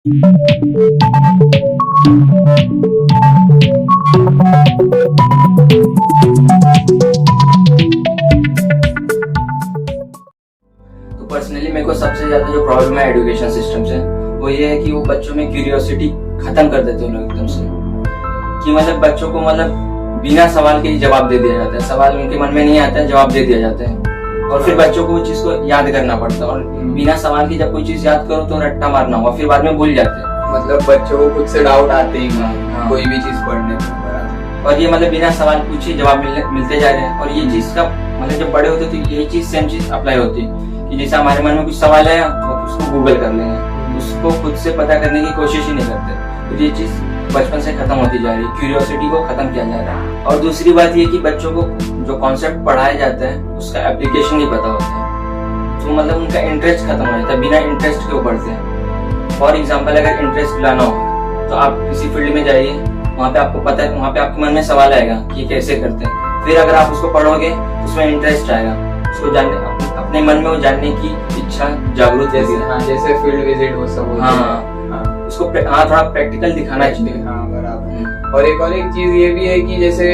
तो पर्सनली मेरे को सबसे ज्यादा जो प्रॉब्लम है एजुकेशन सिस्टम से वो ये है कि वो बच्चों में क्यूरियोसिटी खत्म कर देते हैं लोग एकदम से, कि मतलब बच्चों को मतलब बिना सवाल के ही जवाब दे दिया जाता है। सवाल उनके मन में नहीं आता है, जवाब दे दिया जाता है और फिर बच्चों को वो चीज को याद करना पड़ता है। और बिना सवाल की जब कोई चीज याद करो तो रट्टा मारना हुआ, फिर बाद में भूल जाते हैं। मतलब बच्चों को खुद से डाउट आते ही कोई भी चीज पढ़ने में। और ये मतलब बिना सवाल पूछे जवाब मिलते जा रहे हैं। और ये चीज का मतलब जब बड़े होते तो यही चीज सेम चीज अप्लाई होती है कि जैसे हमारे मन में कुछ सवाल है तो उसको गूगल कर लेंगे, उसको खुद से पता करने की कोशिश ही नहीं करते। तो ये चीज बचपन से खत्म होती जा रही है, क्यूरियोसिटी को खत्म किया जा रहा है। और दूसरी बात ये कि बच्चों को जो कॉन्सेप्ट पढ़ाया जाता है उसका एप्लीकेशन नहीं पता होता है, तो मतलब उनका इंटरेस्ट खत्म हो जाता है, बिना इंटरेस्ट के ऊपर से। फॉर एग्जाम्पल अगर इंटरेस्ट लाना हो तो आप किसी फील्ड में जाइए, वहाँ पे आपको पता है, वहाँ पे आपके मन में सवाल आएगा कि कैसे करते हैं। फिर अगर आप उसको पढ़ोगे तो उसमें इंटरेस्ट आएगा, उसको जानने अपने मन में वो जानने की इच्छा जागरूक जैसे जैसे फील्ड विजिट वो सब उसको थोड़ा प्रैक्टिकल दिखाना चाहिए। बराबर। और एक चीज ये भी है कि जैसे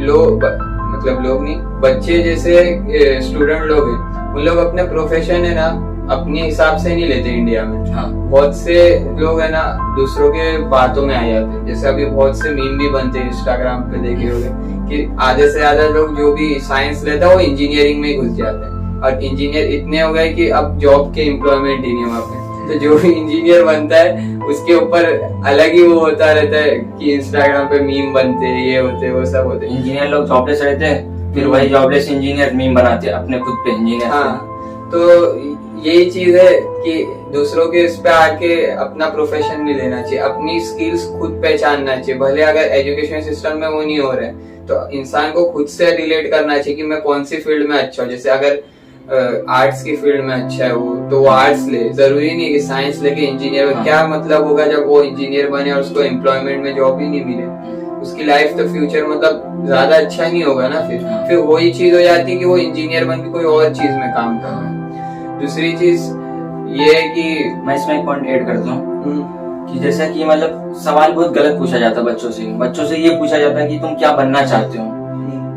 लोग मतलब लोग नहीं, बच्चे जैसे स्टूडेंट लोग हैं, उन लोग अपने प्रोफेशन है ना अपने हिसाब से नहीं लेते इंडिया में। बहुत से लोग है ना दूसरों के बातों में आ जाते हैं। जैसे अभी बहुत से मीम भी बनते हैं इंस्टाग्राम पे, देखे होंगे कि आधे से ज्यादा लोग जो भी साइंस लेता है वो इंजीनियरिंग में ही घुस जाते हैं। और इंजीनियर इतने हो गए कि अब जॉब के एम्प्लॉयमेंट ही नहीं वहाँ पे। तो जो भी इंजीनियर बनता है उसके ऊपर अलग ही वो होता रहता है कि इंस्टाग्राम पे मीम बनते हैं, ये होते हैं, वो सब होते हैं। इंजीनियर लोग जॉबलेस रहते हैं, फिर वही जॉबलेस इंजीनियर मीम बनाते हैं अपने खुद पे इंजीनियर। तो यही चीज है कि दूसरों के इस पे आके अपना प्रोफेशन नहीं लेना चाहिए, अपनी स्किल्स खुद पहचानना चाहिए। भले अगर एजुकेशन सिस्टम में वो नहीं हो रहा है तो इंसान को खुद से रिलेट करना चाहिए कि मैं कौन सी फील्ड में अच्छा हूँ। जैसे अगर आर्ट्स की फील्ड में अच्छा है वो, तो वो आर्ट्स ले, जरूरी नहीं कि साइंस लेके इंजीनियर। क्या मतलब होगा जब वो इंजीनियर बने और उसको एम्प्लॉयमेंट में जॉब ही नहीं मिले, उसकी लाइफ तो फ्यूचर मतलब ज्यादा अच्छा नहीं होगा ना। फिर वही चीज हो जाती है कि वो इंजीनियर बन के कोई और चीज में काम कर रहा है। दूसरी चीज ये है कि मैं इसमें एक पॉइंट ऐड करता हूँ कि जैसा कि मतलब सवाल बहुत गलत पूछा जाता है बच्चों से ये पूछा जाता है कि तुम क्या बनना चाहते हो।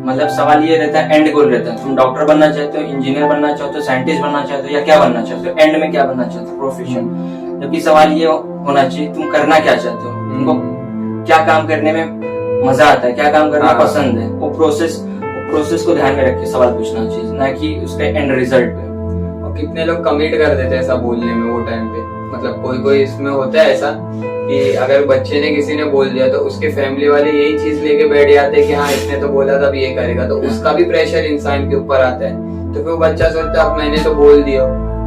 मतलब सवाल ये रहता है, एंड गोल रहता है, तुम डॉक्टर बनना चाहते हो, इंजीनियर बनना चाहते हो, साइंटिस्ट बनना चाहते हो, या क्या बनना चाहते हो, एंड में क्या बनना चाहते हो, प्रोफेशन। जबकि सवाल ये होना चाहिए तुम करना क्या चाहते हो, तुमको क्या काम करने में मजा आता है, क्या काम करना पसंद है। वो प्रोसेस को ध्यान में रख के सवाल पूछना चाहिए, ना कि उसके एंड रिजल्ट पे। कितने लोग कमिट कर देते हैं ऐसा बोलने में वो टाइम पे। मतलब कोई इसमें होता है ऐसा कि अगर बच्चे ने किसी ने बोल दिया तो उसके फैमिली वाले यही चीज लेके बैठ जाते हैं कि हाँ इसने तो बोला था अब ये करेगा, तो उसका भी प्रेशर इंसान के ऊपर आता है। तो फिर बच्चा सोचता है अब मैंने तो बोल दिया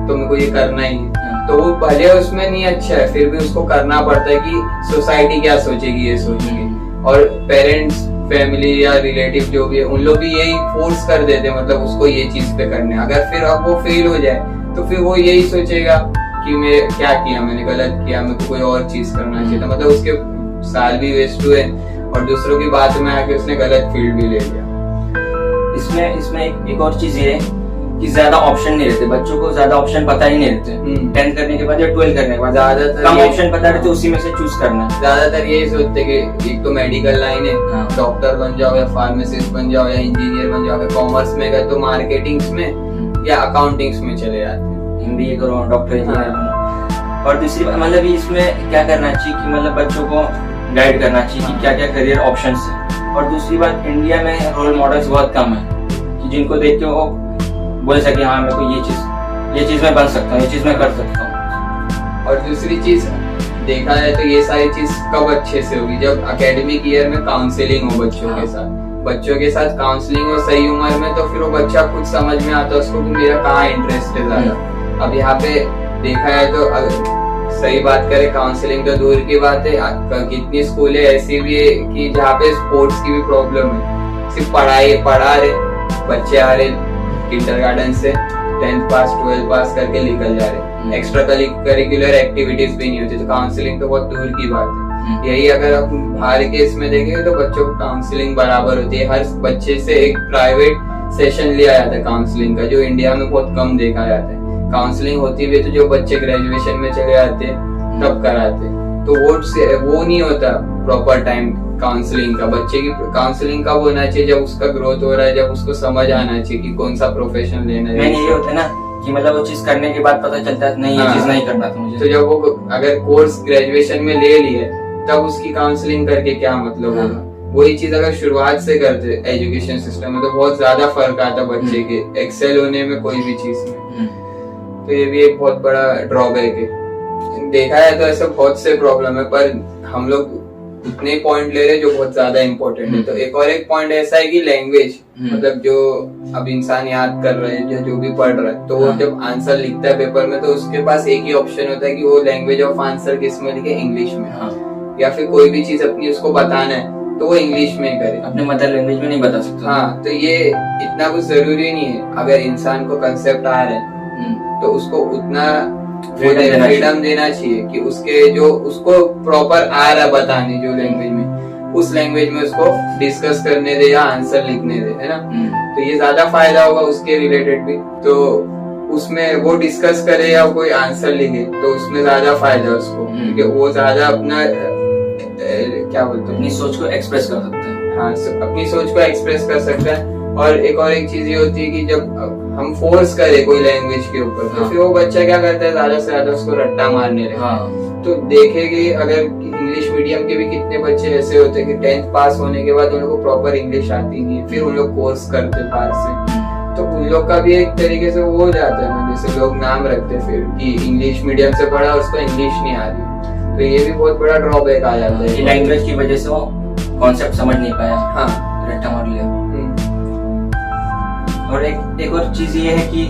तो मेरे को ये करना ही है। तो वो भले उसमें नहीं अच्छा है फिर भी उसको करना पड़ता है कि सोसाइटी क्या सोचेगी, ये सोचेगी। और पेरेंट्स, फैमिली या रिलेटिव जो भी है उन लोग भी यही फोर्स कर देते हैं, मतलब उसको ये चीज पे करने। अगर फिर अब वो फेल हो जाए तो फिर वो यही सोचेगा कि मैं क्या किया, मैंने गलत किया, मेरे को कोई और चीज करना चाहिए था। मतलब उसके साल भी वेस्ट हुए और दूसरों की बात में आके उसने गलत फील्ड भी ले लिया। इसमें एक और चीज ये है कि ज्यादा ऑप्शन नहीं रहते बच्चों को, ज्यादा ऑप्शन पता ही नहीं रहते। 10th करने के बाद या 12 करने के बाद ज्यादातर कम ऑप्शन पता रहते, उसी में से चूज करना। ज्यादातर यही सोचते कि एक तो मेडिकल लाइन है, डॉक्टर बन जाओ या फार्मासिस्ट बन जाओ या इंजीनियर बन जाओ। अगर कॉमर्स में गए तो मार्केटिंग्स में या अकाउंटिंग्स में चले जाते हैं, MBA करो, डॉक्टर, इंजीनियर बनो। और दूसरी बात मतलब इसमें क्या करना चाहिए कि मतलब बच्चों को गाइड करना चाहिए कि क्या क्या करियर ऑप्शंस है। और दूसरी बात इंडिया में रोल मॉडल्स बहुत कम है कि जिनको देख के वो बोल सके हाँ मेरे को ये चीज मैं बन सकता हूँ, ये चीज मैं कर सकता हूँ। और दूसरी चीज देखा जाए तो ये सारी चीज कब अच्छे से होगी, जब एकेडमिक ईयर में काउंसलिंग हो बच्चों के साथ काउंसलिंग हो सही उम्र में, तो फिर वो बच्चा खुद समझ में आता है उसको कि मेरा कहाँ इंटरेस्ट है ज्यादा। अब यहाँ पे देखा जाए तो अगर सही बात करें, काउंसलिंग तो दूर की बात है, कितनी स्कूलें ऐसी भी है कि जहाँ पे स्पोर्ट्स की भी प्रॉब्लम है। सिर्फ पढ़ा रहे बच्चे आ रहे किंडरगार्टन से 10th पास 12th पास करके निकल जा रहे, एक्स्ट्रा करिकुलर एक्टिविटीज भी नहीं होती। तो काउंसलिंग तो बहुत दूर की बात है। यही अगर आप बाहर के इसमें देखेंगे तो बच्चों को काउंसलिंग बराबर होती है। हर बच्चे से एक प्राइवेट सेशन लिया जाता है काउंसलिंग का, जो इंडिया में बहुत कम देखा जाता है। काउंसलिंग होती भी है तो जो बच्चे ग्रेजुएशन में चले जाते हैं तब कराते। तो वो नहीं होता प्रॉपर टाइम काउंसलिंग का। बच्चे की काउंसलिंग कब होना चाहिए? जब उसका ग्रोथ हो रहा है, जब उसको समझ आना चाहिए कि कौन सा प्रोफेशन लेना है। ये होता है ना कि मतलब वो चीज करने के बाद पता चलता है नहीं, ये चीज नहीं करना था मुझे। तो जब वो अगर कोर्स ग्रेजुएशन में ले लिए तब उसकी काउंसलिंग करके क्या मतलब होगा? वही चीज अगर शुरुआत से करते एजुकेशन सिस्टम में तो बहुत ज्यादा फर्क आता बच्चे के एक्सेल होने में, कोई भी चीज में। तो ये भी एक बहुत बड़ा ड्रॉबैक है। देखा है तो ऐसे बहुत से प्रॉब्लम है, पर हम लोग उतने पॉइंट ले रहे जो बहुत ज्यादा इम्पोर्टेंट है। तो एक पॉइंट ऐसा है कि लैंग्वेज, मतलब जो अब इंसान याद कर रहे हैं, जो भी पढ़ रहा है, तो वो जब आंसर लिखता है पेपर में तो उसके पास एक ही ऑप्शन होता है कि वो लैंग्वेज ऑफ आंसर किस में लिखे, इंग्लिश में। या फिर कोई भी चीज अपनी उसको बताना है तो वो इंग्लिश में करे, अपने मदर लैंग्वेज में नहीं बता सकता। हाँ, तो ये इतना कुछ जरूरी नहीं है। अगर इंसान को कंसेप्ट आ रहा है तो उसको उतना फ्रीडम देना चाहिए कि उसको प्रॉपर आ रहा बताने जो लैंग्वेज में, उस लैंग्वेज में उसको डिस्कस करने दे या आंसर लिखने दे, है ना। तो ये ज्यादा फायदा होगा उसके रिलेटेड भी। तो उसमें वो डिस्कस करे या कोई आंसर लिखे तो उसमें ज्यादा फायदा है उसको, क्योंकि वो ज्यादा अपना क्या बोलते हैं, अपनी सोच को एक्सप्रेस कर सकते हैं। हाँ, अपनी सोच को एक्सप्रेस कर सकता है। और एक चीज ये होती है कि जब हम फोर्स करें कोई लैंग्वेज के ऊपर तो फिर वो बच्चा क्या करता है, ज्यादा से ज्यादा उसको रट्टा मारने लगे। तो देखेंगे अगर इंग्लिश मीडियम के भी कितने बच्चे ऐसे होते हैं कि 10th पास होने के बाद उन लोग को प्रॉपर इंग्लिश आती नहीं है, फिर उन लोग कोर्स करते बाहर से, तो उन लोग का भी एक तरीके से वो हो जाता है, जैसे लोग नाम रखते फिर कि इंग्लिश मीडियम से पढ़ा उसको इंग्लिश नहीं आ रही। तो ये भी बहुत बड़ा ड्रॉबैक आ जाता है, लैंग्वेज की वजह से वो कॉन्सेप्ट समझ नहीं पाया, हाँ, रट्टा मार लिया। और एक और चीज ये है कि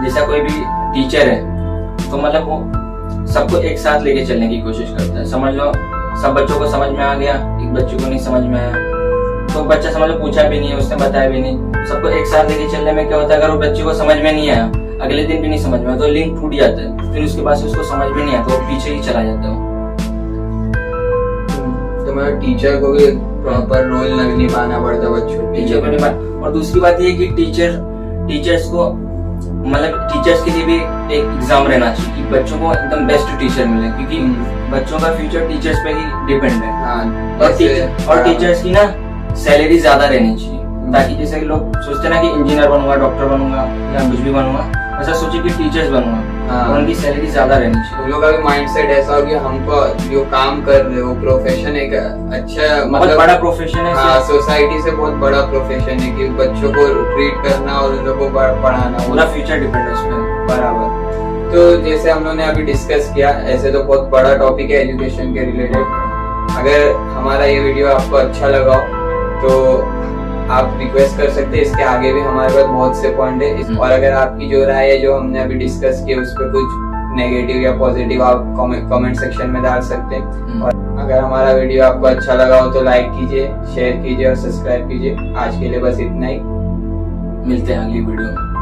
जैसा कोई भी टीचर है तो मतलब वो सबको एक साथ लेके चलने की कोशिश करता है। समझ लो सब बच्चों को समझ में आ गया, एक बच्चे को नहीं समझ में आया तो बच्चा समझ लो पूछा भी नहीं है, उसने बताया भी नहीं। सबको एक साथ लेके चलने में क्या होता है, अगर वो बच्चे को समझ में नहीं आया, अगले दिन भी नहीं समझ में आया तो लिंक टूट जाता है, फिर उसके बाद उसको समझ में नहीं आता तो वो पीछे ही चला जाता है। तो मैं टीचर को भी प्रॉपर रोल निभाना पड़ता बच्चों, टीचर को निभाना। और दूसरी बात ये कि टीचर्स को मतलब टीचर्स के लिए भी एक एग्जाम रहना चाहिए कि बच्चों को एकदम बेस्ट टीचर मिले, क्योंकि बच्चों का फ्यूचर टीचर्स पे ही डिपेंड है। और टीचर्स की ना सैलरी ज्यादा रहनी चाहिए, ताकि जैसे कि लोग सोचते ना कि इंजीनियर बनूंगा, डॉक्टर बनूंगा या कुछ भी बनूंगा, ऐसा सोचे कि टीचर्स बनूंगा। और उनकी सैलरी ज्यादा रहनी चाहिए। उन लोग का भी माइंडसेट ऐसा हो कि हमको जो काम कर रहे हो प्रोफेशन एक अच्छा मतलब बड़ा प्रोफेशन है। हाँ, सोसाइटी से बहुत बड़ा प्रोफेशन है कि बच्चों को ट्रीट करना और उन लोगों को पढ़ाना, पूरा फ्यूचर डिपेंड है उस पर। बराबर। तो जैसे हम लोगों ने अभी डिस्कस किया, ऐसे तो बहुत बड़ा टॉपिक है एजुकेशन के रिलेटेड। अगर हमारा ये वीडियो आपको अच्छा लगा तो आप रिक्वेस्ट कर सकते हैं, इसके आगे भी हमारे पास बहुत से पॉइंट है। और अगर आपकी जो राय है जो हमने अभी डिस्कस किया उस पर कुछ नेगेटिव या पॉजिटिव आप कमेंट सेक्शन में डाल सकते हैं। और अगर हमारा वीडियो आपको अच्छा लगा हो तो लाइक कीजिए, शेयर कीजिए और सब्सक्राइब कीजिए। आज के लिए बस इतना ही, मिलते हैं अगली वीडियो में।